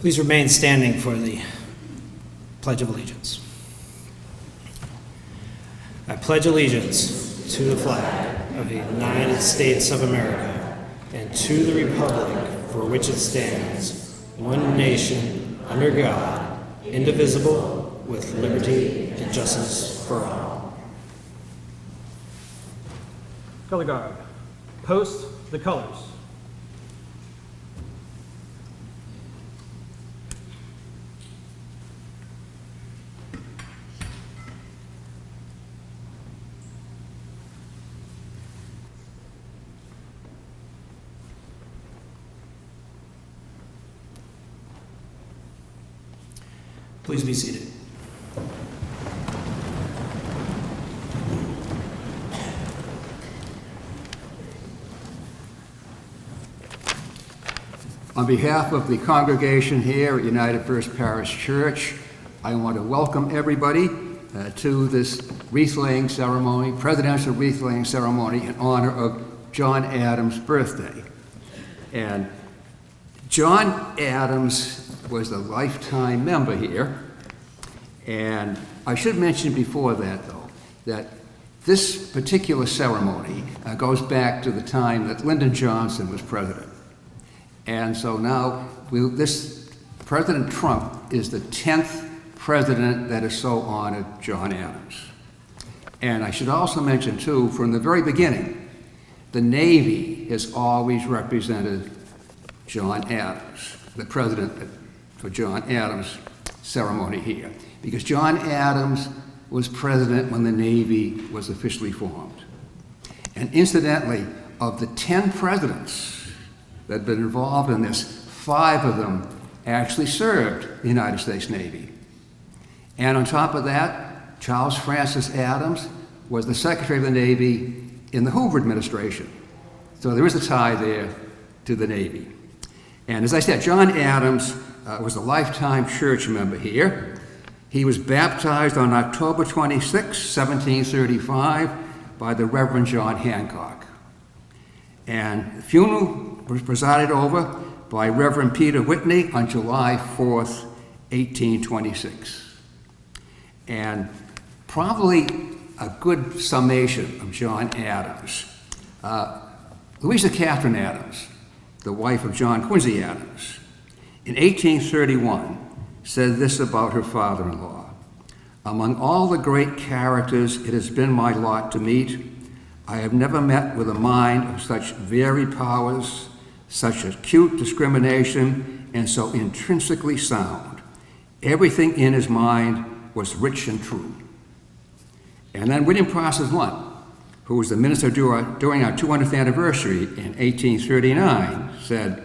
Please remain standing for the Pledge of Allegiance. I pledge allegiance to the flag of the United States of America and to the republic for which it stands, one nation, under God, indivisible, with liberty and justice for all. Color guard, post the colors. Please be seated. On behalf of the congregation here at United First Parish Church, I want to welcome everybody to this wreath-laying ceremony, presidential wreath-laying ceremony in honor of John Adams' birthday. And John Adams was a lifetime member here. And I should mention before that, though, that this particular ceremony goes back to the time that Lyndon Johnson was president. And so now, President Trump is the 10th president that has so honored John Adams. And I should also mention, too, from the very beginning, the Navy has always represented John Adams, the president for John Adams' ceremony here, because John Adams was president when the Navy was officially formed. And incidentally, of the 10 presidents that have been involved in this, 5 of them actually served the United States Navy. And on top of that, Charles Francis Adams was the Secretary of the Navy in the Hoover administration. So there is a tie there to the Navy. And as I said, John Adams was a lifetime church member here. He was baptized on October 26, 1735, by the Reverend John Hancock. And the funeral was presided over by Reverend Peter Whitney on July 4th, 1826. And probably a good summation of John Adams. Louisa Catherine Adams, the wife of John Quincy Adams, in 1831 said this about her father-in-law: "Among all the great characters it has been my lot to meet, I have never met with a mind of such varied powers, such acute discrimination, and so intrinsically sound. Everything in his mind was rich and true." And then William Parsons Lunt, who was the minister during our 200th anniversary in 1839, said,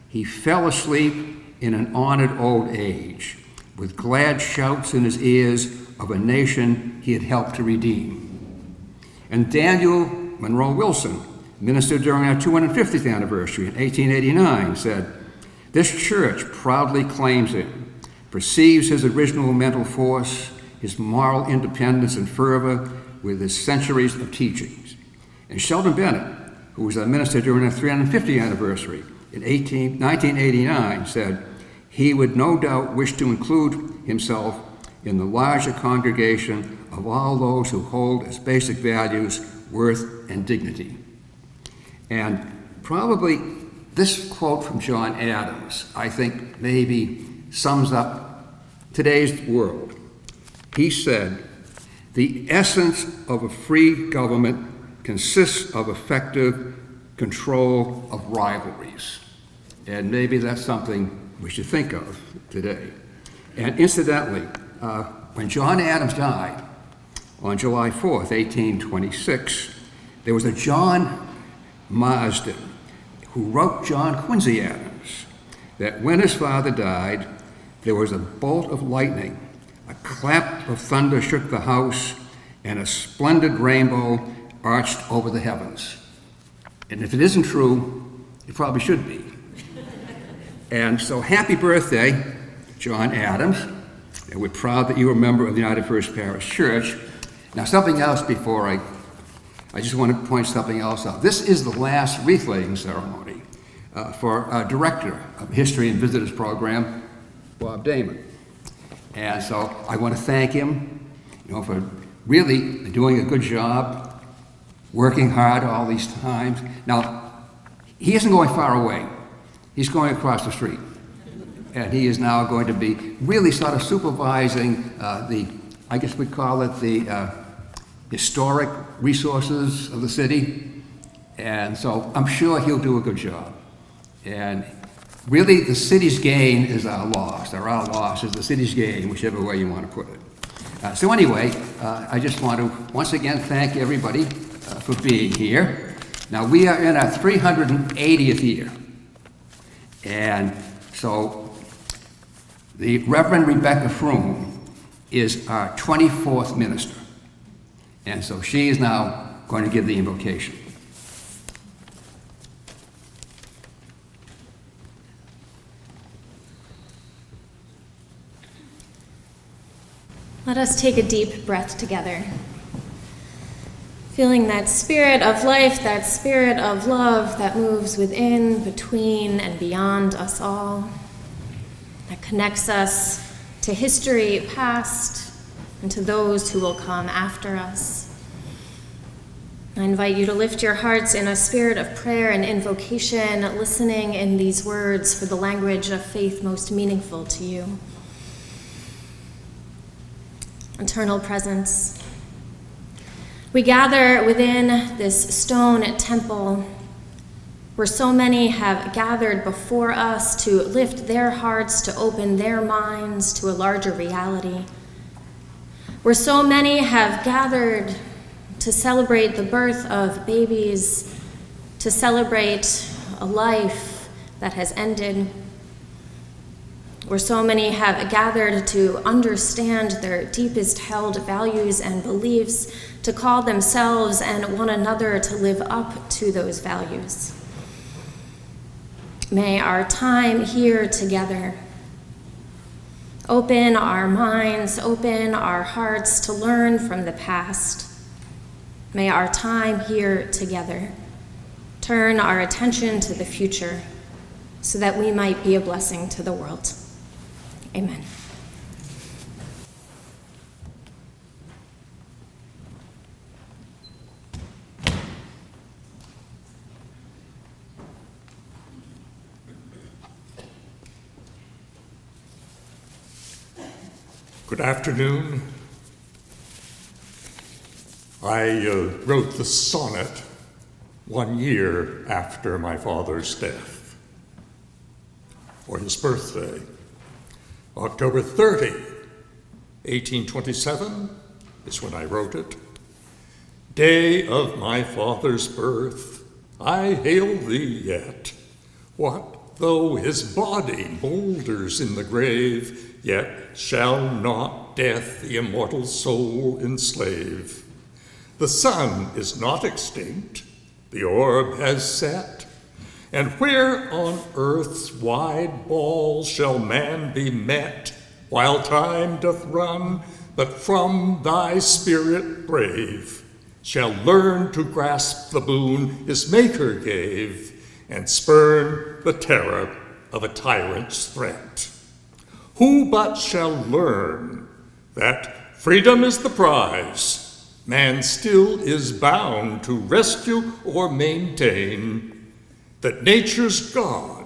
"He fell asleep in an honored old age, with glad shouts in his ears of a nation he had helped to redeem." And Daniel Monroe Wilson, minister during our 250th anniversary in 1889, said, "This church proudly claims him, perceives his original mental force, his moral independence and fervor with his centuries of teachings." And Sheldon Bennett, who was a minister during our 350th anniversary in 1989, said, "He would no doubt wish to include himself in the larger congregation of all those who hold as basic values worth and dignity." And probably this quote from John Adams, I think, maybe sums up today's world. He said, "The essence of a free government consists of effective control of rivalries." And maybe that's something we should think of today. And incidentally, when John Adams died on July 4th, 1826, there was a John Marsden who wrote John Quincy Adams that when his father died, there was a bolt of lightning, a clap of thunder shook the house, and a splendid rainbow arched over the heavens. And if it isn't true, it probably should be. And so happy birthday, John Adams. And we're proud that you're a member of the United First Parish Church. Now, something else before I just want to point something else out. This is the last wreath-laying ceremony for our Director of History and Visitors Program, Bob Damon. And so I want to thank him, for really doing a good job, working hard all these times. Now, he isn't going far away. He's going across the street. And he is now going to be really sort of supervising I guess we'd call it the historic resources of the city. And so I'm sure he'll do a good job. And really, the city's gain is our loss, or our loss is the city's gain, whichever way you want to put it. So anyway, I just want to once again thank everybody for being here. Now, we are in our 380th year. And so the Reverend Rebecca Froome is our 24th minister. And so she is now going to give the invocation. Let us take a deep breath together, feeling that spirit of life, that spirit of love that moves within, between, and beyond us all, that connects us to history past and to those who will come after us. I invite you to lift your hearts in a spirit of prayer and invocation, listening in these words for the language of faith most meaningful to you. Eternal presence, we gather within this stone temple where so many have gathered before us to lift their hearts, to open their minds to a larger reality, where so many have gathered to celebrate the birth of babies, to celebrate a life that has ended, where so many have gathered to understand their deepest held values and beliefs, to call themselves and one another to live up to those values. May our time here together open our minds, open our hearts to learn from the past. May our time here together turn our attention to the future so that we might be a blessing to the world. Amen. Good afternoon. I wrote the sonnet 1 year after my father's death, for his birthday, October 30, 1827 is when I wrote it. Day of my father's birth, I hail thee yet. What though his body moulders in the grave, yet shall not death the immortal soul enslave. The sun is not extinct, the orb has set, and where on earth's wide ball shall man be met, while time doth run, but from thy spirit brave, shall learn to grasp the boon his Maker gave, and spurn the terror of a tyrant's threat. Who but shall learn that freedom is the prize, man still is bound to rescue or maintain, that nature's God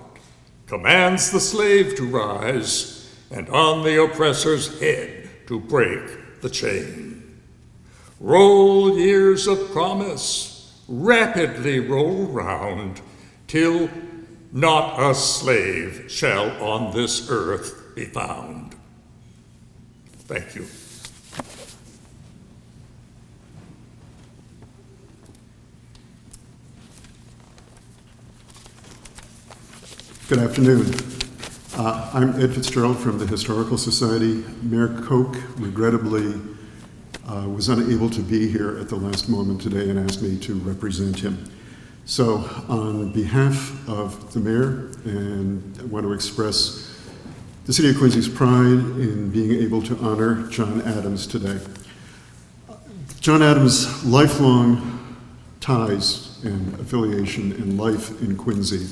commands the slave to rise, and on the oppressor's head to break the chain. Roll years of promise, rapidly roll round, till not a slave shall on this earth be found. Thank you. Good afternoon. I'm Ed Fitzgerald from the Historical Society. Mayor Koch regrettably was unable to be here at the last moment today and asked me to represent him. So on behalf of the mayor, and I want to express the City of Quincy's pride in being able to honor John Adams today. John Adams' lifelong ties and affiliation and life in Quincy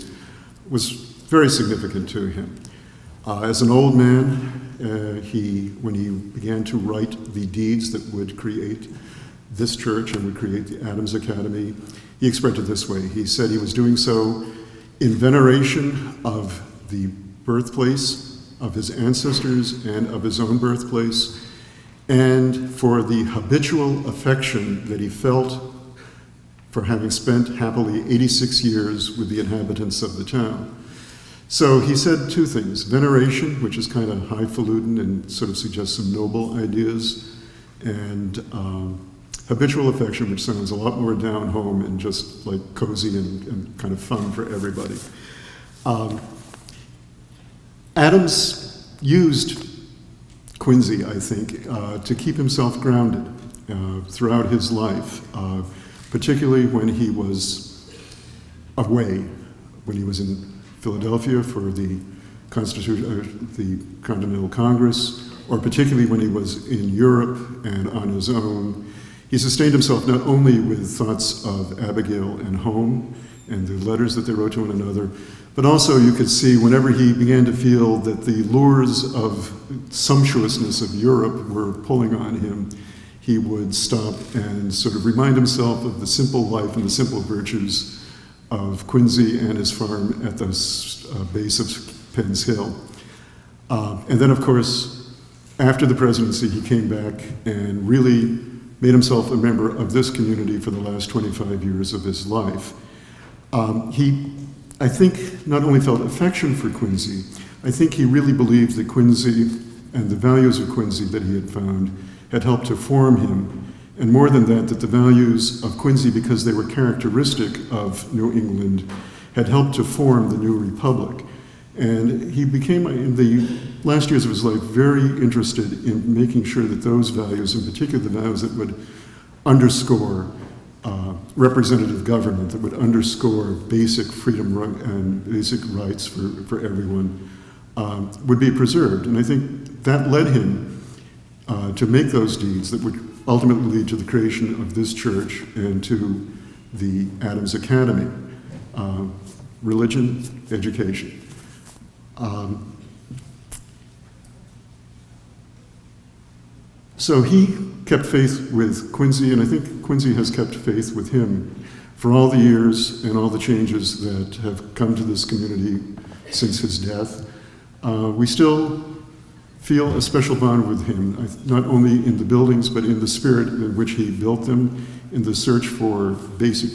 was very significant to him. As an old man, when he began to write the deeds that would create this church and would create the Adams Academy, he expressed it this way. He said he was doing so in veneration of the birthplace of his ancestors and of his own birthplace, and for the habitual affection that he felt for having spent happily 86 years with the inhabitants of the town. So he said two things: veneration, which is kind of highfalutin and sort of suggests some noble ideas, and habitual affection, which sounds a lot more down home and just like cozy and kind of fun for everybody. Adams used Quincy, I think, to keep himself grounded throughout his life, particularly when he was away, when he was in Philadelphia for the Continental Congress, or particularly when he was in Europe and on his own. He sustained himself not only with thoughts of Abigail and home and the letters that they wrote to one another, but also you could see whenever he began to feel that the lures of sumptuousness of Europe were pulling on him, he would stop and sort of remind himself of the simple life and the simple virtues of Quincy and his farm at the base of Penn's Hill. And then, of course, after the presidency, he came back and really made himself a member of this community for the last 25 years of his life. He, I think, not only felt affection for Quincy, I think he really believed that Quincy and the values of Quincy that he had found had helped to form him. And more than that, that the values of Quincy, because they were characteristic of New England, had helped to form the new republic. And he became, in the last years of his life, very interested in making sure that those values, in particular the values that would underscore representative government, that would underscore basic freedom and basic rights for everyone, would be preserved. And I think that led him to make those deeds that would ultimately lead to the creation of this church and to the Adams Academy. Religion, education. So he kept faith with Quincy, and I think Quincy has kept faith with him for all the years and all the changes that have come to this community since his death. We still feel a special bond with him, not only in the buildings, but in the spirit in which he built them, in the search for basic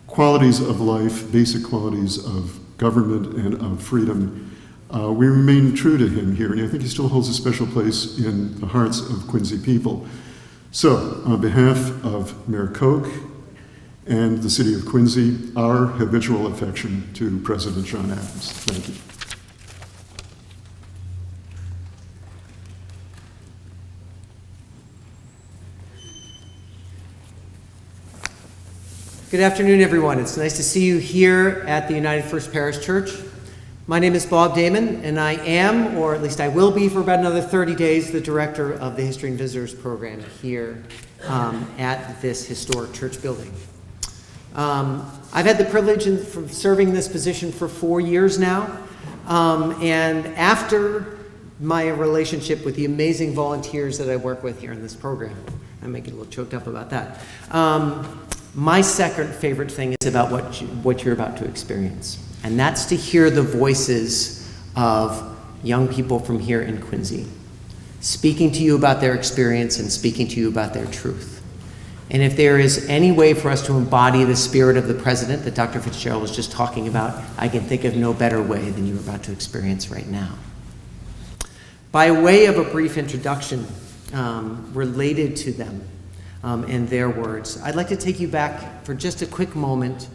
qualities of life, basic qualities of government and of freedom. We remain true to him here, and I think he still holds a special place in the hearts of Quincy people. So, on behalf of Mayor Koch and the city of Quincy, our habitual affection to President John Adams. Thank you. Good afternoon, everyone. It's nice to see you here at the United First Parish Church. My name is Bob Damon, and I am, or at least I will be for about another 30 days, the director of the History and Visitors Program here at this historic church building. I've had the privilege of serving in this position for 4 years now, and after my relationship with the amazing volunteers that I work with here in this program, I may get a little choked up about that. My second favorite thing is about what you're about to experience, and that's to hear the voices of young people from here in Quincy speaking to you about their experience and speaking to you about their truth. And if there is any way for us to embody the spirit of the president that Dr. Fitzgerald was just talking about, I can think of no better way than you're about to experience right now. By way of a brief introduction related to them, in their words, I'd like to take you back for just a quick moment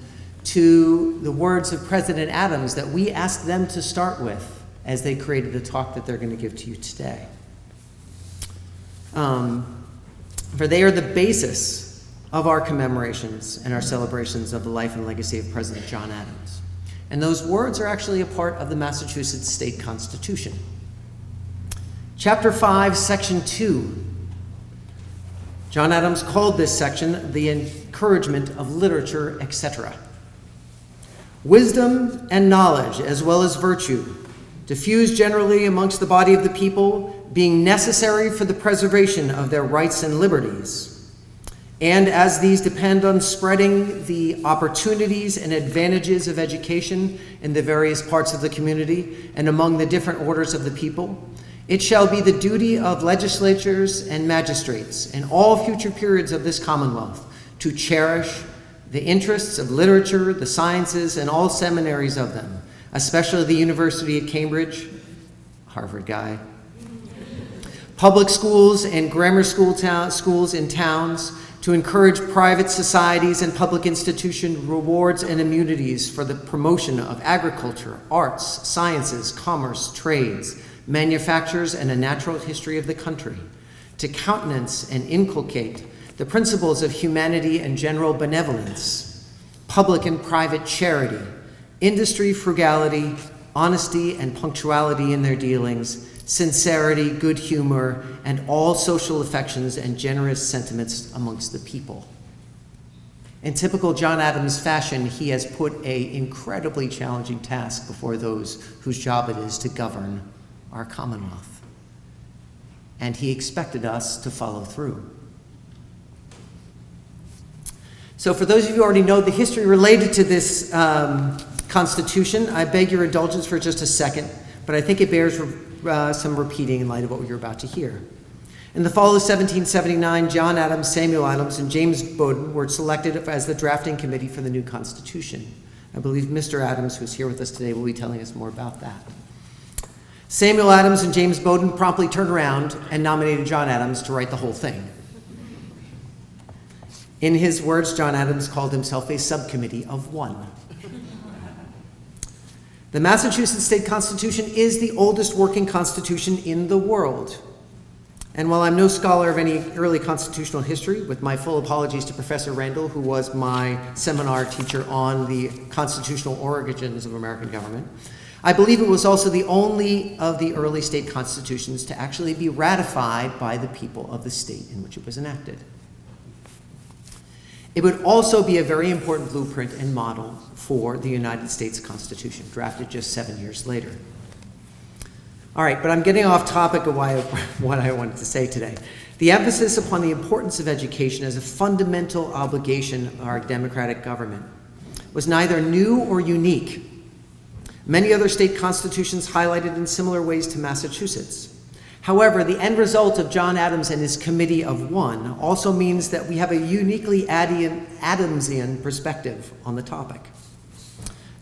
to the words of President Adams that we asked them to start with as they created the talk that they're going to give to you today. For they are the basis of our commemorations and our celebrations of the life and legacy of President John Adams. And those words are actually a part of the Massachusetts State Constitution. Chapter 5, Section 2. John Adams called this section the encouragement of literature, etc. Wisdom and knowledge, as well as virtue, diffused generally amongst the body of the people, being necessary for the preservation of their rights and liberties. And as these depend on spreading the opportunities and advantages of education in the various parts of the community and among the different orders of the people, it shall be the duty of legislatures and magistrates in all future periods of this Commonwealth to cherish the interests of literature, the sciences, and all seminaries of them, especially the University at Cambridge, Harvard guy, public schools and grammar schools in towns, to encourage private societies and public institution rewards and immunities for the promotion of agriculture, arts, sciences, commerce, trades, manufactures, and a natural history of the country, to countenance and inculcate the principles of humanity and general benevolence, public and private charity, industry, frugality, honesty and punctuality in their dealings, sincerity, good humor, and all social affections and generous sentiments amongst the people. In typical John Adams fashion, he has put an incredibly challenging task before those whose job it is to govern our Commonwealth. And he expected us to follow through. So for those of you who already know the history related to this Constitution, I beg your indulgence for just a second, but I think it bears some repeating in light of what you're about to hear. In the fall of 1779, John Adams, Samuel Adams, and James Bowdoin were selected as the drafting committee for the new Constitution. I believe Mr. Adams, who's here with us today, will be telling us more about that. Samuel Adams and James Bowdoin promptly turned around and nominated John Adams to write the whole thing. In his words, John Adams called himself a subcommittee of one. The Massachusetts State Constitution is the oldest working constitution in the world. And while I'm no scholar of any early constitutional history, with my full apologies to Professor Randall, who was my seminar teacher on the constitutional origins of American government, I believe it was also the only of the early state constitutions to actually be ratified by the people of the state in which it was enacted. It would also be a very important blueprint and model for the United States Constitution, drafted just 7 years later. All right, but I'm getting off topic of what I wanted to say today. The emphasis upon the importance of education as a fundamental obligation of our democratic government was neither new or unique. Many other state constitutions highlighted in similar ways to Massachusetts. However, the end result of John Adams and his Committee of One also means that we have a uniquely Adamsian perspective on the topic.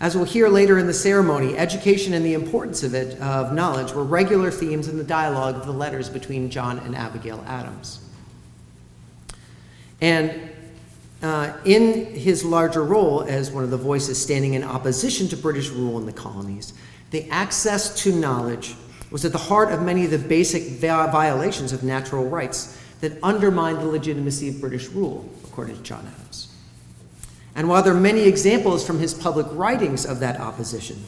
As we'll hear later in the ceremony, education and the importance of knowledge were regular themes in the dialogue of the letters between John and Abigail Adams. And in his larger role as one of the voices standing in opposition to British rule in the colonies, the access to knowledge was at the heart of many of the basic violations of natural rights that undermined the legitimacy of British rule, according to John Adams. And while there are many examples from his public writings of that opposition,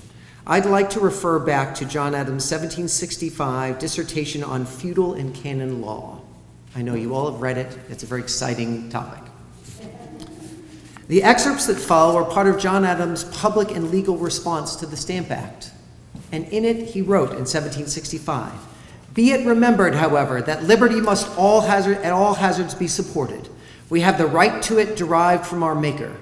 I'd like to refer back to John Adams' 1765 dissertation on feudal and canon law. I know you all have read it. It's a very exciting topic. The excerpts that follow are part of John Adams' public and legal response to the Stamp Act. And in it, he wrote in 1765, "Be it remembered, however, that liberty must at all hazards be supported. We have the right to it derived from our Maker.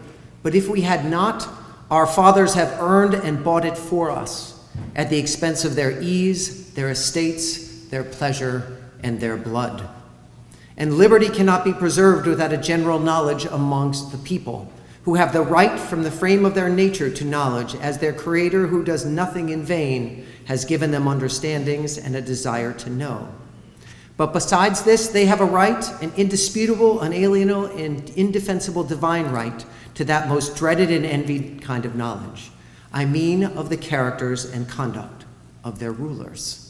But if we had not, our fathers have earned and bought it for us, at the expense of their ease, their estates, their pleasure, and their blood. And liberty cannot be preserved without a general knowledge amongst the people, who have the right from the frame of their nature to knowledge, as their Creator, who does nothing in vain, has given them understandings and a desire to know. But besides this, they have a right, an indisputable, unalienable, and indefensible divine right to that most dreaded and envied kind of knowledge. I mean of the characters and conduct of their rulers."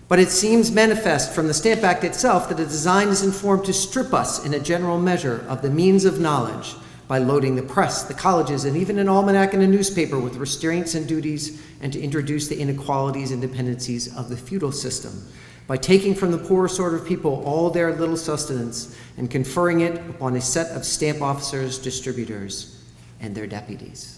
But it seems manifest from the Stamp Act itself that the design is informed to strip us in a general measure of the means of knowledge by loading the press, the colleges, and even an almanac and a newspaper with restraints and duties, and to introduce the inequalities and dependencies of the feudal system, by taking from the poorer sort of people all their little sustenance and conferring it upon a set of stamp officers, distributors, and their deputies.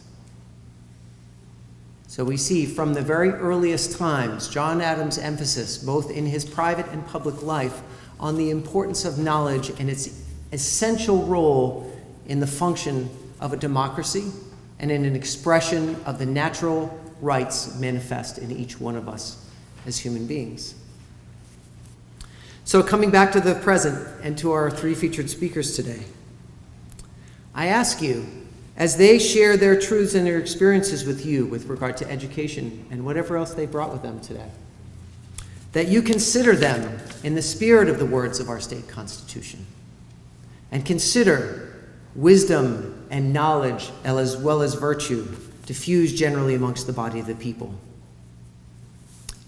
So we see from the very earliest times John Adams' emphasis, both in his private and public life, on the importance of knowledge and its essential role in the function of a democracy and in an expression of the natural rights manifest in each one of us as human beings. So coming back to the present and to our three featured speakers today, I ask you, as they share their truths and their experiences with you with regard to education and whatever else they brought with them today, that you consider them in the spirit of the words of our state constitution, and consider wisdom and knowledge as well as virtue diffused generally amongst the body of the people,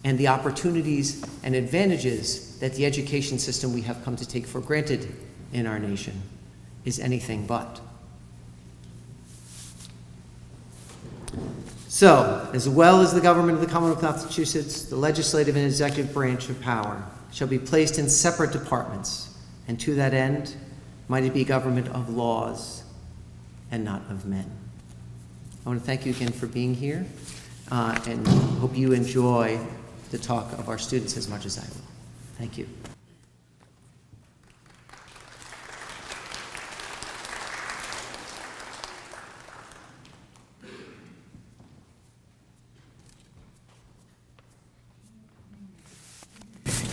and the opportunities and advantages that the education system we have come to take for granted in our nation is anything but. So, as well as the government of the Commonwealth of Massachusetts, the legislative and executive branch of power shall be placed in separate departments, and to that end, might it be government of laws and not of men. I want to thank you again for being here, and hope you enjoy the talk of our students as much as I will. Thank you.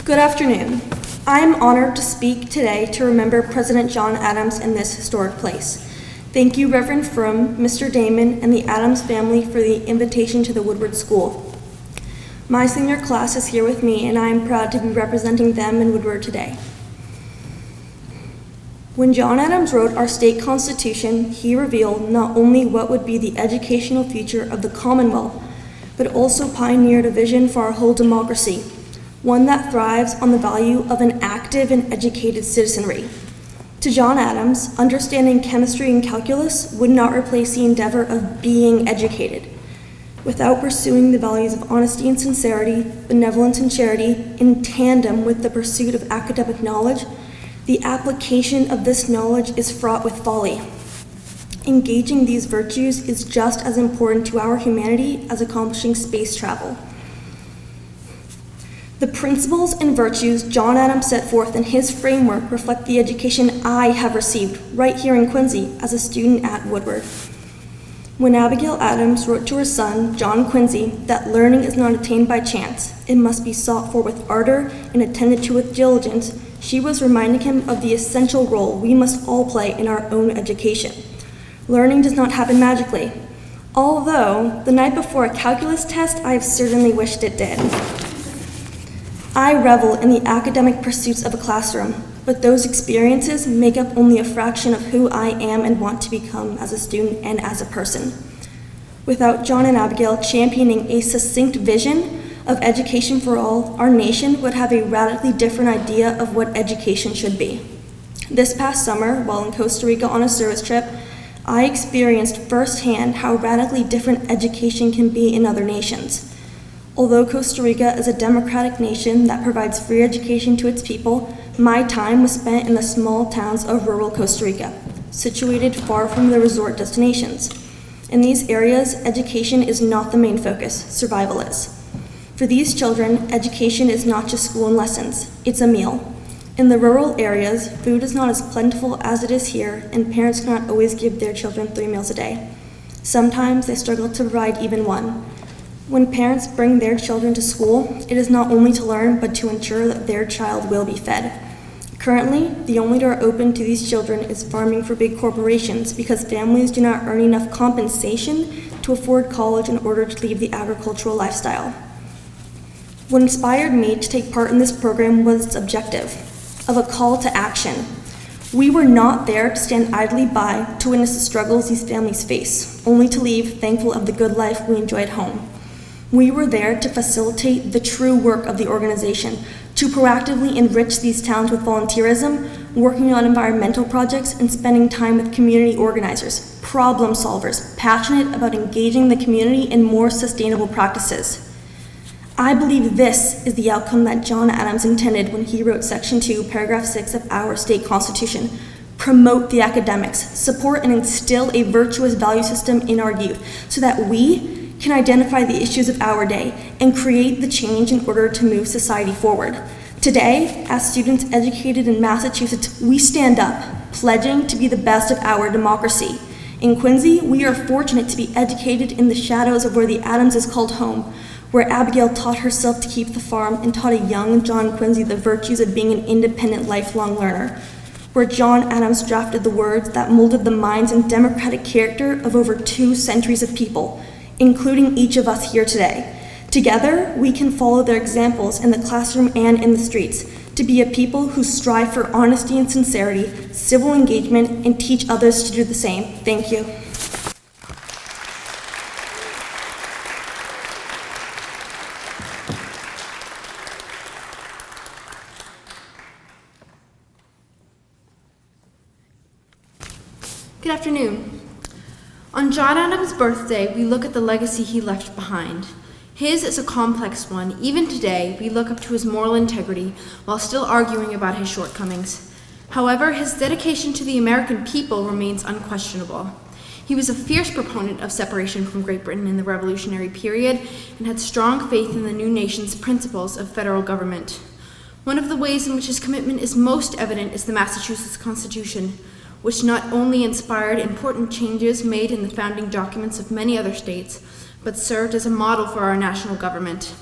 Good afternoon. I am honored to speak today to remember President John Adams in this historic place. Thank you, Reverend Fromm, Mr. Damon, and the Adams family for the invitation to the Woodward School. My senior class is here with me, and I am proud to be representing them in Woodward today. When John Adams wrote our state constitution, he revealed not only what would be the educational future of the Commonwealth, but also pioneered a vision for our whole democracy, one that thrives on the value of an active and educated citizenry. To John Adams, understanding chemistry and calculus would not replace the endeavor of being educated. Without pursuing the values of honesty and sincerity, benevolence and charity, in tandem with the pursuit of academic knowledge, the application of this knowledge is fraught with folly. Engaging these virtues is just as important to our humanity as accomplishing space travel. The principles and virtues John Adams set forth in his framework reflect the education I have received right here in Quincy as a student at Woodward. When Abigail Adams wrote to her son, John Quincy, that learning is not attained by chance, it must be sought for with ardor and attended to with diligence, she was reminding him of the essential role we must all play in our own education. Learning does not happen magically, although the night before a calculus test, I have certainly wished it did. I revel in the academic pursuits of a classroom, but those experiences make up only a fraction of who I am and want to become as a student and as a person. Without John and Abigail championing a succinct vision of education for all, our nation would have a radically different idea of what education should be. This past summer, while in Costa Rica on a service trip, I experienced firsthand how radically different education can be in other nations. Although Costa Rica is a democratic nation that provides free education to its people, my time was spent in the small towns of rural Costa Rica, situated far from the resort destinations. In these areas, education is not the main focus, survival is. For these children, education is not just school and lessons, it's a meal. In the rural areas, food is not as plentiful as it is here, and parents cannot always give their children 3 meals a day. Sometimes they struggle to provide even one. When parents bring their children to school, it is not only to learn, but to ensure that their child will be fed. Currently, the only door open to these children is farming for big corporations because families do not earn enough compensation to afford college in order to leave the agricultural lifestyle. What inspired me to take part in this program was its objective, of a call to action. We were not there to stand idly by to witness the struggles these families face, only to leave thankful of the good life we enjoy at home. We were there to facilitate the true work of the organization, to proactively enrich these towns with volunteerism, working on environmental projects, and spending time with community organizers, problem solvers, passionate about engaging the community in more sustainable practices. I believe this is the outcome that John Adams intended when he wrote Section 2, Paragraph 6 of our state constitution. Promote the academics, support and instill a virtuous value system in our youth so that we can identify the issues of our day and create the change in order to move society forward. Today, as students educated in Massachusetts, we stand up, pledging to be the best of our democracy. In Quincy, we are fortunate to be educated in the shadows of where the Adams is called home, where Abigail taught herself to keep the farm and taught a young John Quincy the virtues of being an independent, lifelong learner, where John Adams drafted the words that molded the minds and democratic character of over 2 centuries of people, including each of us here today. Together, we can follow their examples in the classroom and in the streets to be a people who strive for honesty and sincerity, civil engagement, and teach others to do the same. Thank you. Good afternoon. On John Adams' birthday, we look at the legacy he left behind. His is a complex one. Even today, we look up to his moral integrity while still arguing about his shortcomings. However, his dedication to the American people remains unquestionable. He was a fierce proponent of separation from Great Britain in the Revolutionary period and had strong faith in the new nation's principles of federal government. One of the ways in which his commitment is most evident is the Massachusetts Constitution, which not only inspired important changes made in the founding documents of many other states, but served as a model for our national government.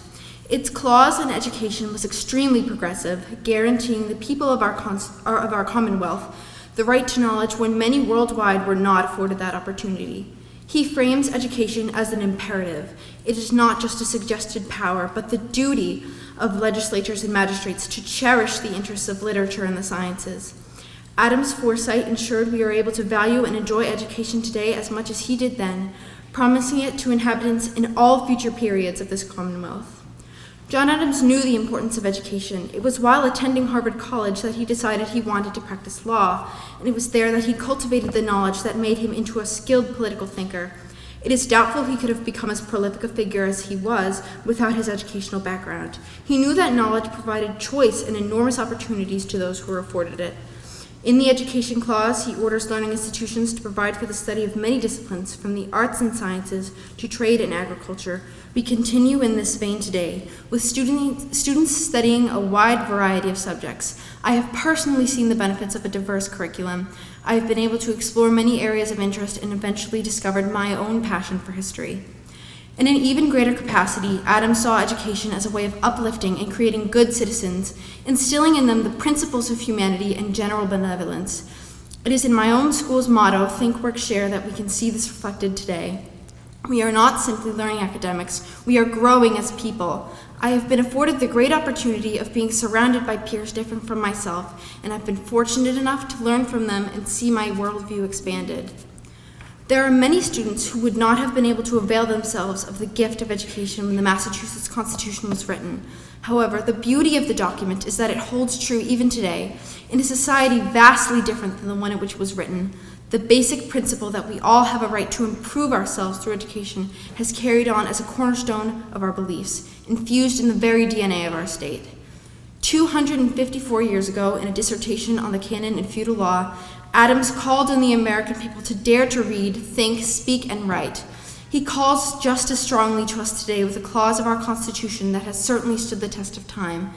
Its clause on education was extremely progressive, guaranteeing the people of our Commonwealth the right to knowledge when many worldwide were not afforded that opportunity. He frames education as an imperative. It is not just a suggested power, but the duty of legislatures and magistrates to cherish the interests of literature and the sciences. Adams' foresight ensured we are able to value and enjoy education today as much as he did then, promising it to inhabitants in all future periods of this Commonwealth. John Adams knew the importance of education. It was while attending Harvard College that he decided he wanted to practice law, and it was there that he cultivated the knowledge that made him into a skilled political thinker. It is doubtful he could have become as prolific a figure as he was without his educational background. He knew that knowledge provided choice and enormous opportunities to those who were afforded it. In the Education Clause, he orders learning institutions to provide for the study of many disciplines, from the arts and sciences to trade and agriculture. We continue in this vein today, with students studying a wide variety of subjects. I have personally seen the benefits of a diverse curriculum. I have been able to explore many areas of interest and eventually discovered my own passion for history. In an even greater capacity, Adams saw education as a way of uplifting and creating good citizens, instilling in them the principles of humanity and general benevolence. It is in my own school's motto, Think, Work, Share, that we can see this reflected today. We are not simply learning academics, we are growing as people. I have been afforded the great opportunity of being surrounded by peers different from myself, and I've been fortunate enough to learn from them and see my worldview expanded. There are many students who would not have been able to avail themselves of the gift of education when the Massachusetts Constitution was written. However, the beauty of the document is that it holds true even today, in a society vastly different than the one in which it was written. The basic principle that we all have a right to improve ourselves through education has carried on as a cornerstone of our beliefs, infused in the very DNA of our state. 254 years ago, in a dissertation on the canon and feudal law, Adams called on the American people to dare to read, think, speak, and write. He calls just as strongly to us today with a clause of our Constitution that has certainly stood the test of time.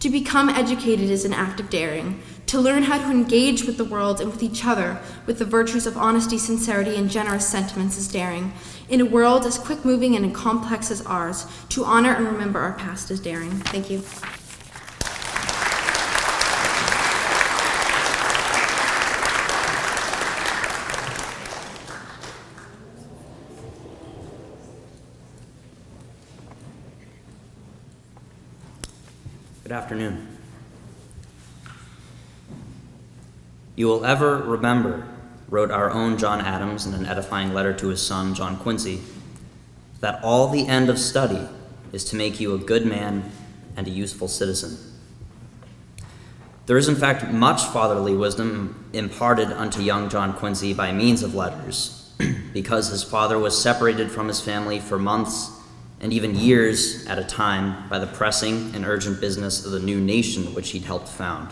To become educated is an act of daring. To learn how to engage with the world and with each other with the virtues of honesty, sincerity, and generous sentiments is daring. In a world as quick-moving and complex as ours, to honor and remember our past is daring. Thank you. Good afternoon. You will ever remember, wrote our own John Adams in an edifying letter to his son, John Quincy, that all the end of study is to make you a good man and a useful citizen. There is in fact much fatherly wisdom imparted unto young John Quincy by means of letters, because his father was separated from his family for months and even years at a time by the pressing and urgent business of the new nation which he'd helped found.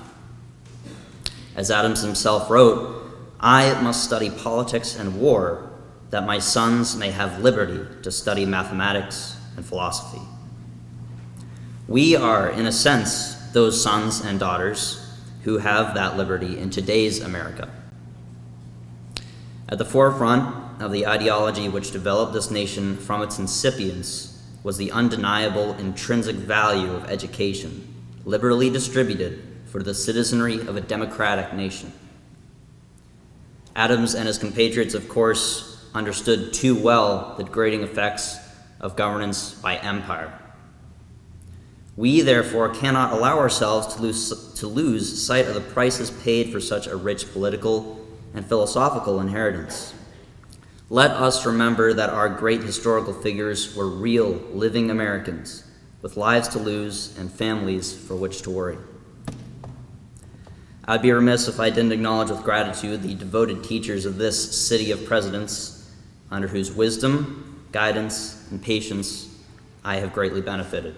As Adams himself wrote, I must study politics and war that my sons may have liberty to study mathematics and philosophy. We are, in a sense, those sons and daughters who have that liberty in today's America. At the forefront of the ideology which developed this nation from its incipience was the undeniable intrinsic value of education, liberally distributed for the citizenry of a democratic nation. Adams and his compatriots, of course, understood too well the degrading effects of governance by empire. We, therefore, cannot allow ourselves to lose sight of the prices paid for such a rich political and philosophical inheritance. Let us remember that our great historical figures were real, living Americans, with lives to lose and families for which to worry. I'd be remiss if I didn't acknowledge with gratitude the devoted teachers of this city of presidents, under whose wisdom, guidance, and patience I have greatly benefited.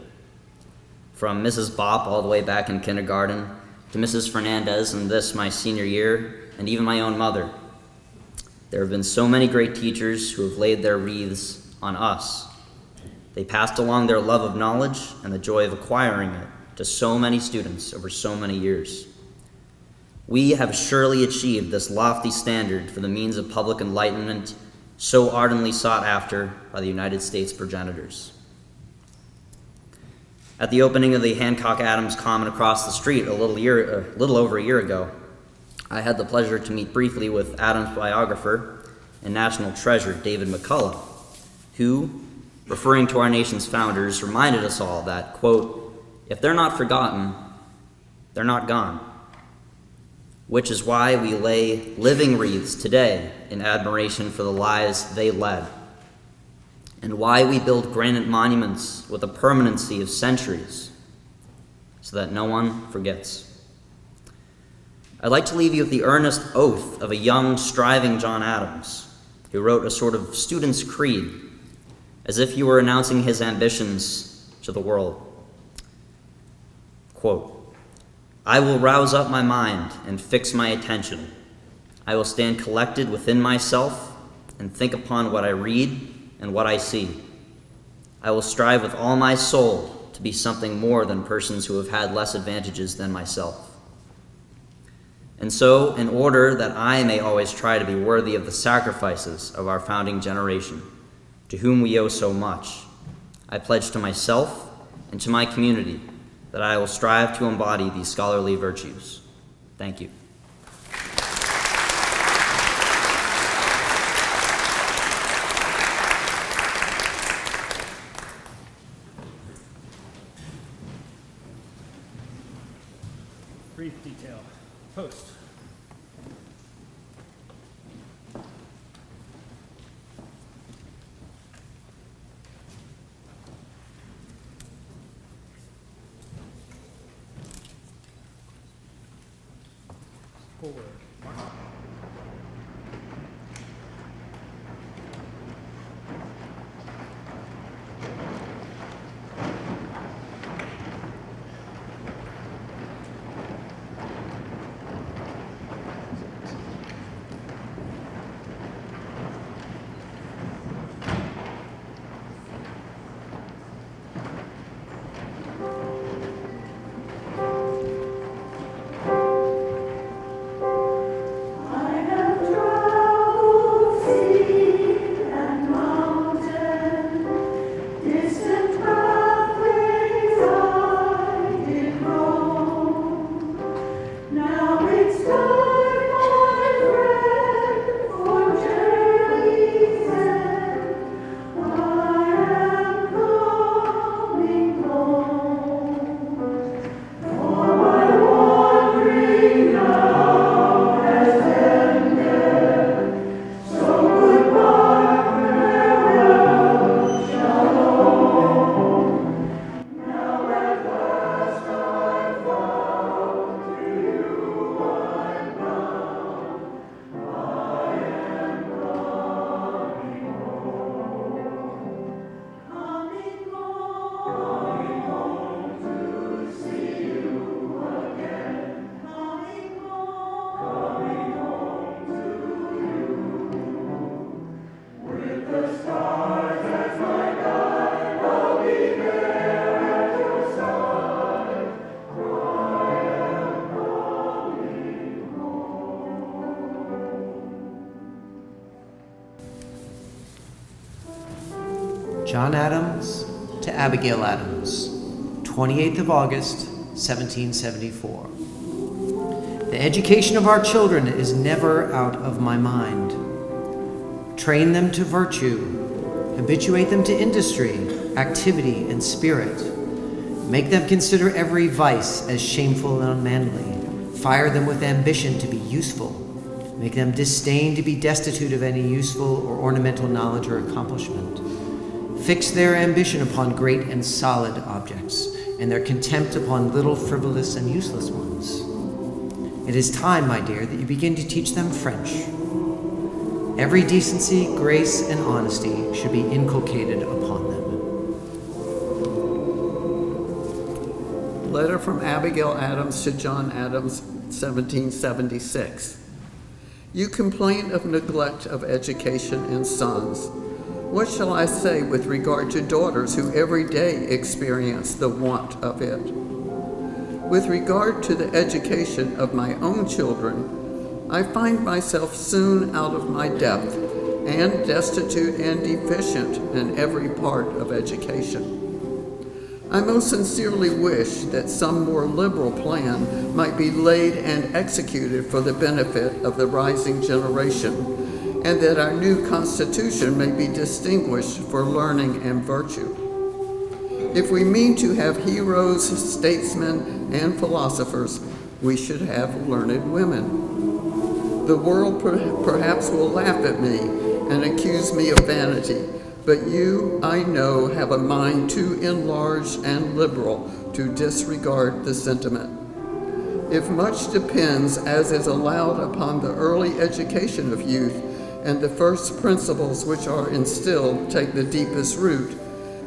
From Mrs. Bopp all the way back in kindergarten, to Mrs. Fernandez in this my senior year, and even my own mother. There have been so many great teachers who have laid their wreaths on us. They passed along their love of knowledge and the joy of acquiring it to so many students over so many years. We have surely achieved this lofty standard for the means of public enlightenment so ardently sought after by the United States progenitors. At the opening of the Hancock-Adams Common across the street a little over a year ago, I had the pleasure to meet briefly with Adams' biographer and national treasure, David McCullough, who, referring to our nation's founders, reminded us all that, quote, if they're not forgotten, they're not gone, which is why we lay living wreaths today in admiration for the lives they led, and why we build granite monuments with a permanency of centuries so that no one forgets. I'd like to leave you with the earnest oath of a young, striving John Adams, who wrote a sort of student's creed, as if he were announcing his ambitions to the world. Quote, I will rouse up my mind and fix my attention. I will stand collected within myself and think upon what I read and what I see. I will strive with all my soul to be something more than persons who have had less advantages than myself. And so, in order that I may always try to be worthy of the sacrifices of our founding generation, to whom we owe so much, I pledge to myself and to my community that I will strive to embody these scholarly virtues. Thank you. Brief detail. Post. Forward. John Adams to Abigail Adams, 28th of August, 1774. The education of our children is never out of my mind. Train them to virtue, habituate them to industry, activity, and spirit. Make them consider every vice as shameful and unmanly. Fire them with ambition to be useful. Make them disdain to be destitute of any useful or ornamental knowledge or accomplishment. Fix their ambition upon great and solid objects, and their contempt upon little, frivolous, and useless ones. It is time, my dear, that you begin to teach them French. Every decency, grace, and honesty should be inculcated upon them. Letter from Abigail Adams to John Adams, 1776. You complain of neglect of education in sons. What shall I say with regard to daughters who every day experience the want of it? With regard to the education of my own children, I find myself soon out of my depth and destitute and deficient in every part of education. I most sincerely wish that some more liberal plan might be laid and executed for the benefit of the rising generation, and that our new Constitution may be distinguished for learning and virtue. If we mean to have heroes, statesmen, and philosophers, we should have learned women. The world perhaps will laugh at me and accuse me of vanity, but you, I know, have a mind too enlarged and liberal to disregard the sentiment. If much depends, as is allowed, upon the early education of youth, and the first principles which are instilled take the deepest root,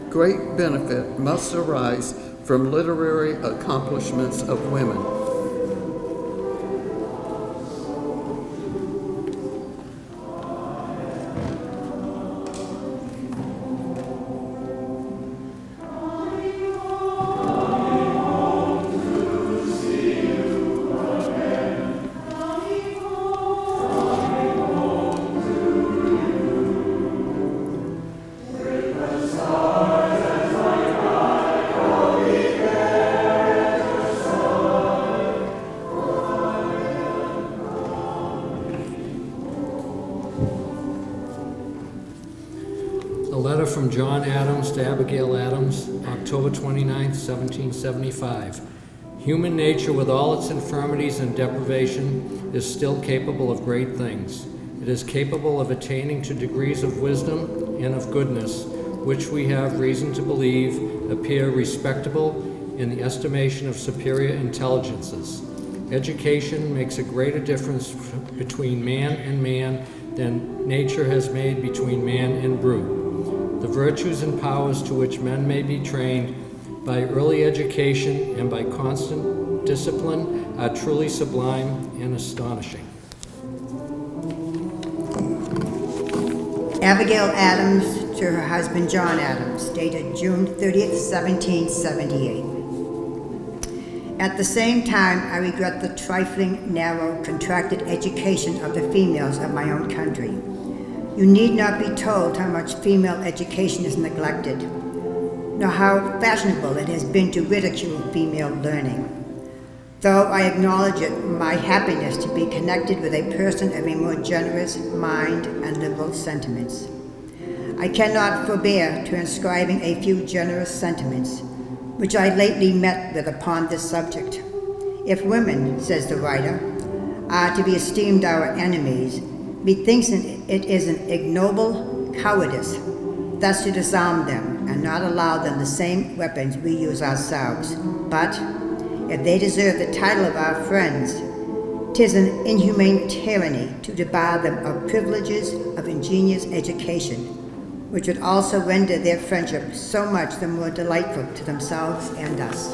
great benefit must arise from literary accomplishments of women. from John Adams to Abigail Adams, October 29, 1775. Human nature, with all its infirmities and deprivation, is still capable of great things. It is capable of attaining to degrees of wisdom and of goodness, which we have reason to believe appear respectable in the estimation of superior intelligences. Education makes a greater difference between man and man than nature has made between man and brute. The virtues and powers to which men may be trained by early education and by constant discipline are truly sublime and astonishing. Abigail Adams to her husband John Adams, dated June 30th, 1778. At the same time, I regret the trifling, narrow, contracted education of the females of my own country. You need not be told how much female education is neglected, nor how fashionable it has been to ridicule female learning. Though I acknowledge it my happiness to be connected with a person of a more generous mind and liberal sentiments. I cannot forbear to inscribing a few generous sentiments which I lately met with upon this subject. If women, says the writer, are to be esteemed our enemies, methinks it is an ignoble cowardice thus to disarm them and not allow them the same weapons we use ourselves. But if they deserve the title of our friends, 'tis an inhumane tyranny to debar them of privileges of ingenious education, which would also render their friendship so much the more delightful to themselves and us.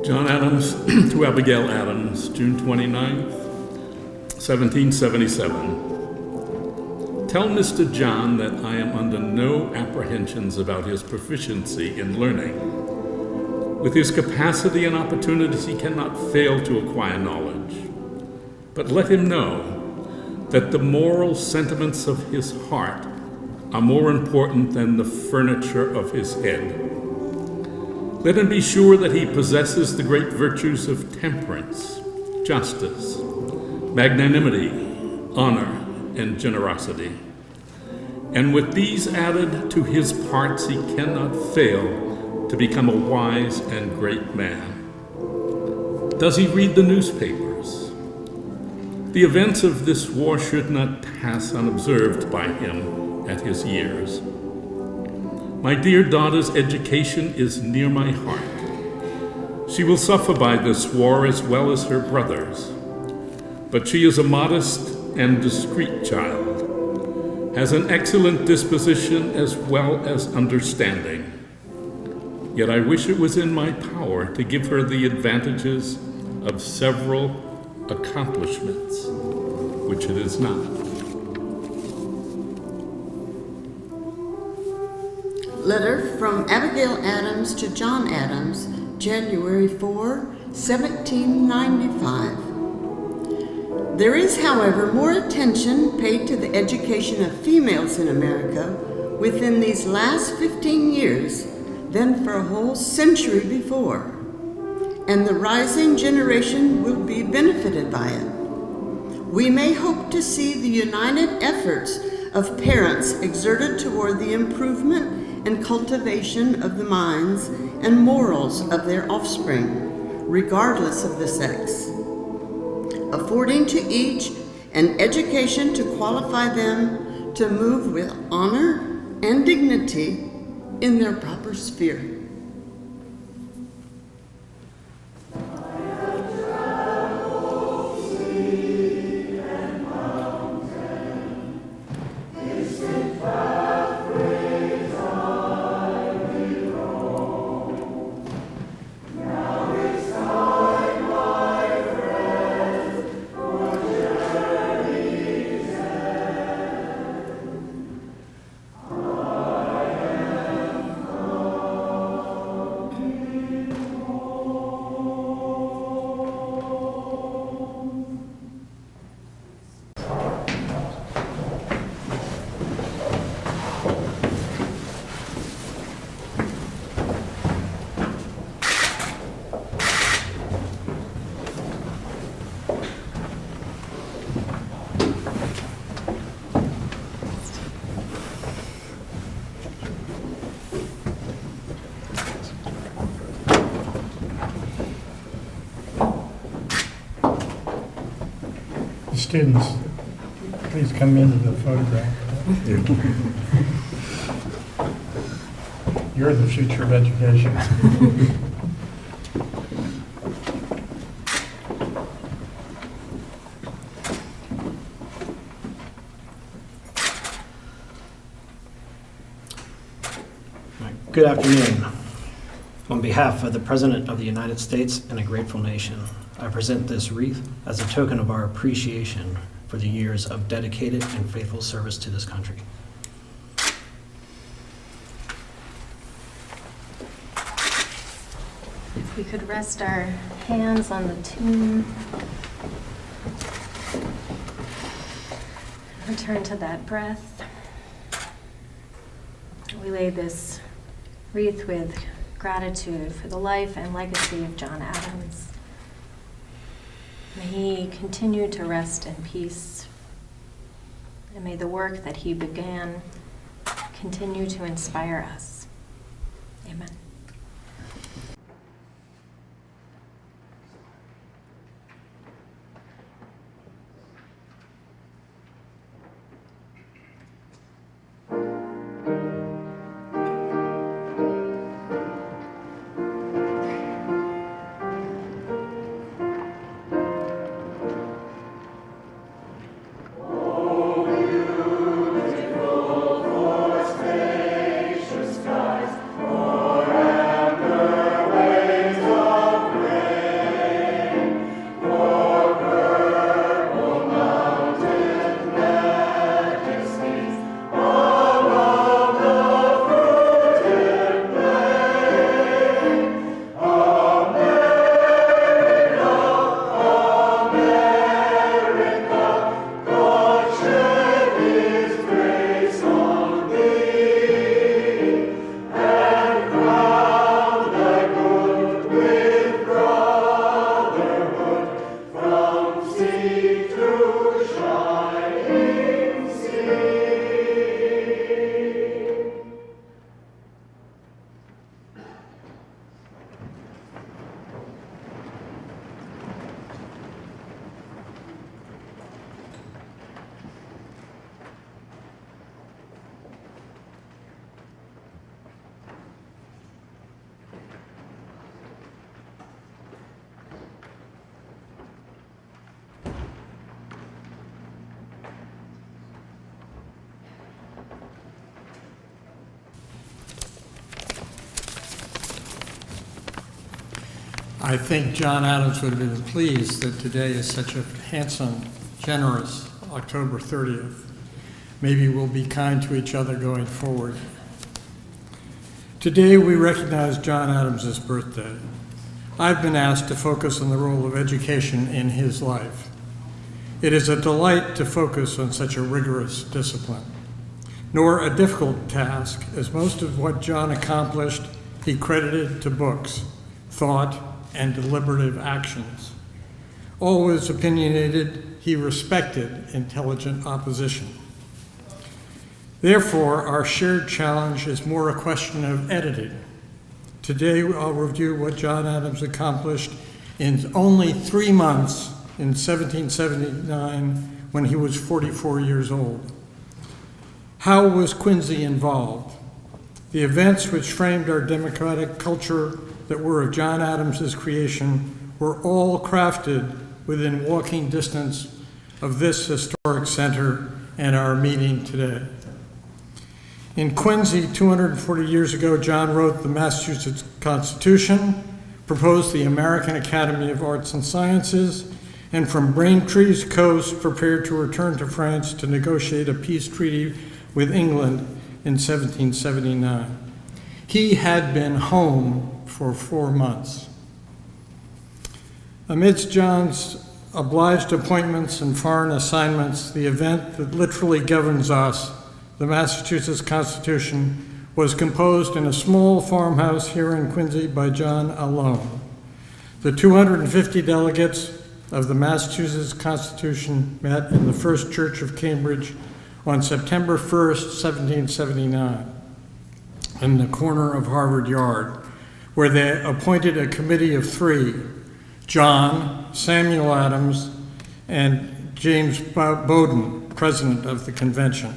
John Adams to Abigail Adams, June 29th, 1777. Tell Mr. John that I am under no apprehensions about his proficiency in learning. With his capacity and opportunities, he cannot fail to acquire knowledge. But let him know that the moral sentiments of his heart are more important than the furniture of his head. Let him be sure that he possesses the great virtues of temperance, justice, magnanimity, honor, and generosity. And with these added to his parts, he cannot fail to become a wise and great man. Does he read the newspapers? The events of this war should not pass unobserved by him at his years. My dear daughter's education is near my heart. She will suffer by this war as well as her brothers, but she is a modest and discreet child, has an excellent disposition as well as understanding. Yet I wish it was in my power to give her the advantages of several accomplishments, which it is not. Letter from Abigail Adams to John Adams, January 4, 1795. There is, however, more attention paid to the education of females in America within these last 15 years than for a whole century before, and the rising generation will be benefited by it. We may hope to see the united efforts of parents exerted toward the improvement and cultivation of the minds and morals of their offspring, regardless of the sex, affording to each an education to qualify them to move with honor and dignity in their proper sphere. students, please come into the photograph. You're the future of education. Good afternoon. On behalf of the President of the United States and a grateful nation, I present this wreath as a token of our appreciation for the years of dedicated and faithful service to this country. If we could rest our hands on the tomb. Return to that breath. We lay this wreath with gratitude for the life and legacy of John Adams. May he continue to rest in peace, and may the work that he began continue to inspire us. Amen. I think John Adams would have been pleased that today is such a handsome, generous October 30th. Maybe we'll be kind to each other going forward. Today we recognize John Adams' birthday. I've been asked to focus on the role of education in his life. It is a delight to focus on such a rigorous discipline, nor a difficult task, as most of what John accomplished he credited to books, thought, and deliberative actions. Always opinionated, he respected intelligent opposition. Therefore, our shared challenge is more a question of editing. Today, I'll review what John Adams accomplished in only 3 months in 1779 when he was 44 years old. How was Quincy involved? The events which framed our democratic culture that were of John Adams's creation were all crafted within walking distance of this historic center and our meeting today. In Quincy, 240 years ago, John wrote the Massachusetts Constitution, proposed the American Academy of Arts and Sciences, and from Braintree's coast prepared to return to France to negotiate a peace treaty with England in 1779. He had been home for 4 months. Amidst John's obliged appointments and foreign assignments, the event that literally governs us, the Massachusetts Constitution, was composed in a small farmhouse here in Quincy by John alone. The 250 delegates of the Massachusetts Constitution met in the First Church of Cambridge on September 1st, 1779, in the corner of Harvard Yard, where they appointed a committee of 3, John, Samuel Adams, and James Bowdoin, president of the convention.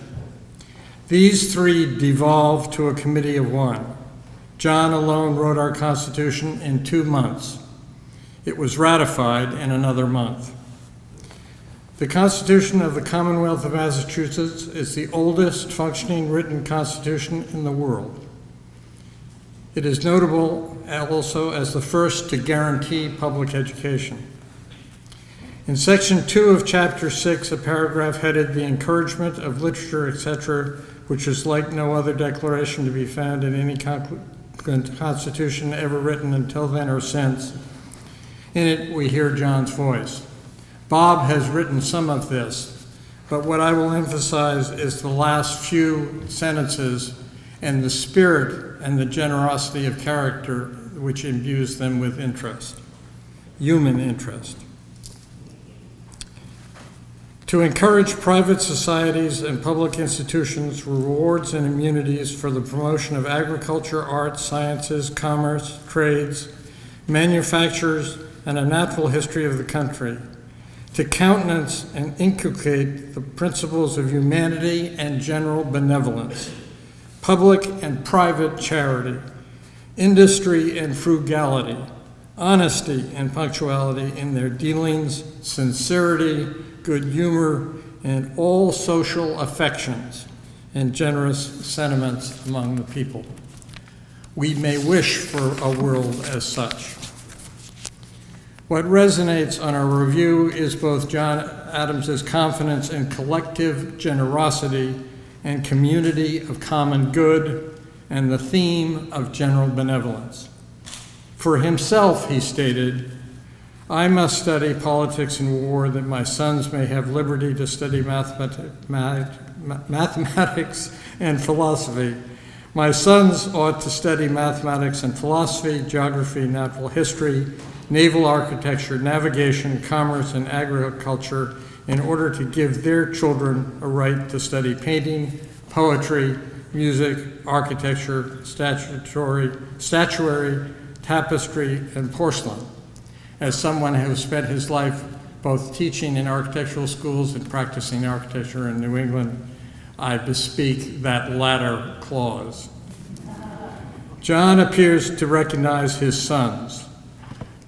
These three devolved to a committee of one. John alone wrote our Constitution in 2 months. It was ratified in another month. The Constitution of the Commonwealth of Massachusetts is the oldest functioning written constitution in the world. It is notable also as the first to guarantee public education. In Section 2 of Chapter 6, a paragraph headed "The Encouragement of Literature, etc., which is like no other declaration to be found in any constitution ever written until then or since." In it, we hear John's voice. Bob has written some of this, but what I will emphasize is the last few sentences and the spirit and the generosity of character which imbues them with interest, human interest. To encourage private societies and public institutions, rewards and immunities for the promotion of agriculture, arts, sciences, commerce, trades, manufactures, and a natural history of the country. To countenance and inculcate the principles of humanity and general benevolence, public and private charity, industry and frugality, honesty and punctuality in their dealings, sincerity, good humor, and all social affections and generous sentiments among the people. We may wish for a world as such. What resonates on our review is both John Adams's confidence in collective generosity and community of common good, and the theme of general benevolence. For himself, he stated, "I must study politics and war that my sons may have liberty to study mathematics and philosophy. My sons ought to study mathematics and philosophy, geography, natural history, naval architecture, navigation, commerce, and agriculture in order to give their children a right to study painting, poetry, music, architecture, statuary, tapestry, and porcelain." As someone who spent his life both teaching in architectural schools and practicing architecture in New England, I bespeak that latter clause. John appears to recognize his sons.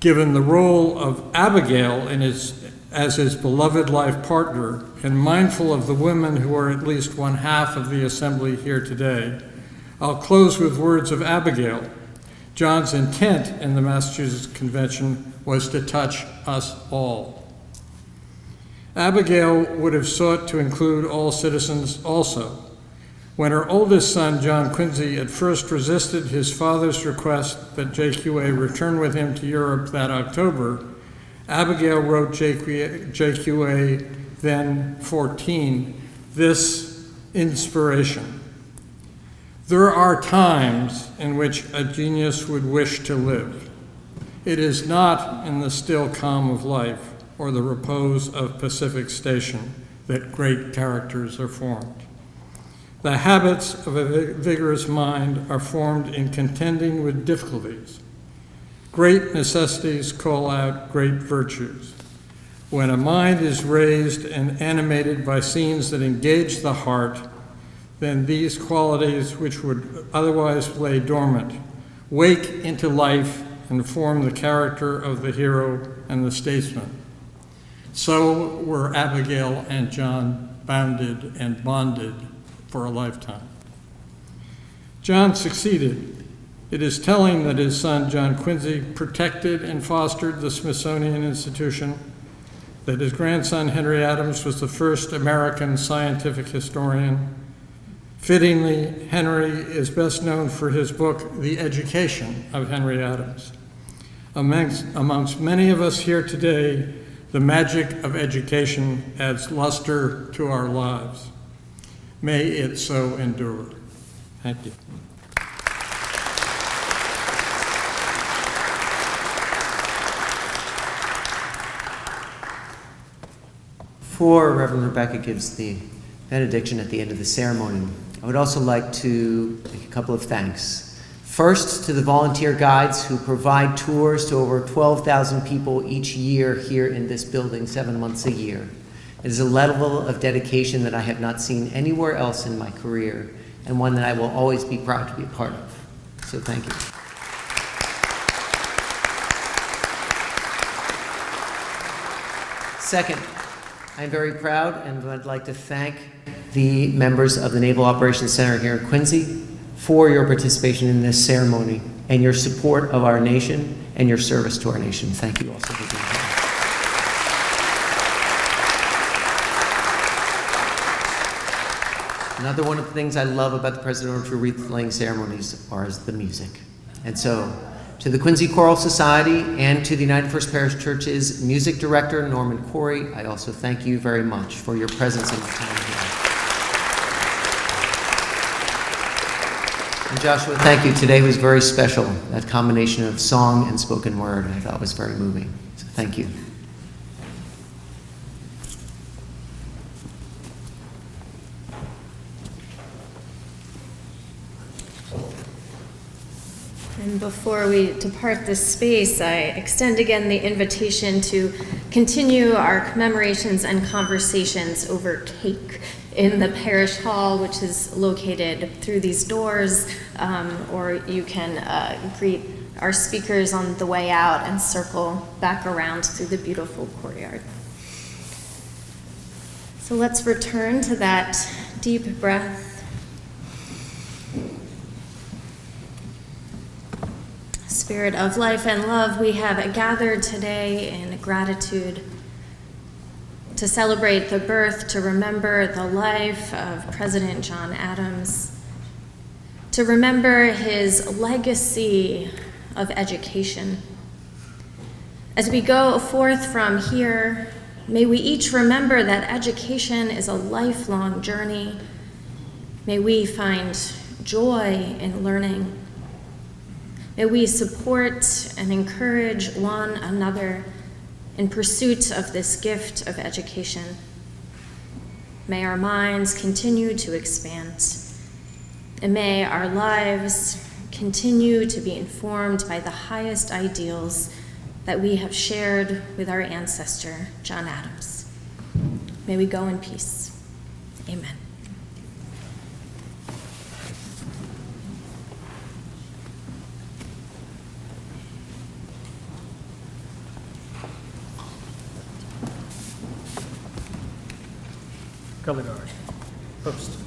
Given the role of Abigail as his beloved life partner, and mindful of the women who are at least one half of the assembly here today, I'll close with words of Abigail. John's intent in the Massachusetts Convention was to touch us all. Abigail would have sought to include all citizens also. When her oldest son, John Quincy, at first resisted his father's request that JQA return with him to Europe that October, Abigail wrote JQA, then 14, this inspiration: "There are times in which a genius would wish to live. It is not in the still calm of life or the repose of Pacific Station that great characters are formed. The habits of a vigorous mind are formed in contending with difficulties. Great necessities call out great virtues. When a mind is raised and animated by scenes that engage the heart, then these qualities, which would otherwise lay dormant, wake into life and form the character of the hero and the statesman." So were Abigail and John bounded and bonded for a lifetime. John succeeded. It is telling that his son, John Quincy, protected and fostered the Smithsonian Institution, that his grandson, Henry Adams, was the first American scientific historian. Fittingly, Henry is best known for his book, The Education of Henry Adams. Amongst many of us here today, the magic of education adds luster to our lives. May it so endure. Thank you. Before Reverend Rebecca gives the benediction at the end of the ceremony, I would also like to make a couple of thanks. First, to the volunteer guides who provide tours to over 12,000 people each year here in this building, 7 months a year. It is a level of dedication that I have not seen anywhere else in my career, and one that I will always be proud to be a part of. So thank you. Second, I'm very proud and I'd like to thank the members of the Naval Operations Center here in Quincy for your participation in this ceremony and your support of our nation and your service to our nation. Thank you also for being here. Another one of the things I love about the presidential wreath-laying ceremonies is the music. And so, to the Quincy Choral Society and to the United First Parish Church's music director, Norman Corey, I also thank you very much for your presence in the time here. And Joshua, thank you. Today was very special. That combination of song and spoken word I thought was very moving. So thank you. And before we depart this space, I extend again the invitation to continue our commemorations and conversations over cake in the parish hall, which is located through these doors, or you can greet our speakers on the way out and circle back around through the beautiful courtyard. So let's return to that deep breath. Spirit of life and love, we have gathered today in gratitude to celebrate the birth, to remember the life of President John Adams, to remember his legacy of education. As we go forth from here, may we each remember that education is a lifelong journey. May we find joy in learning. May we support and encourage one another in pursuit of this gift of education. May our minds continue to expand, and may our lives continue to be informed by the highest ideals that we have shared with our ancestor, John Adams. May we go in peace. Amen. Color guard, post.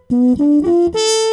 Thank you.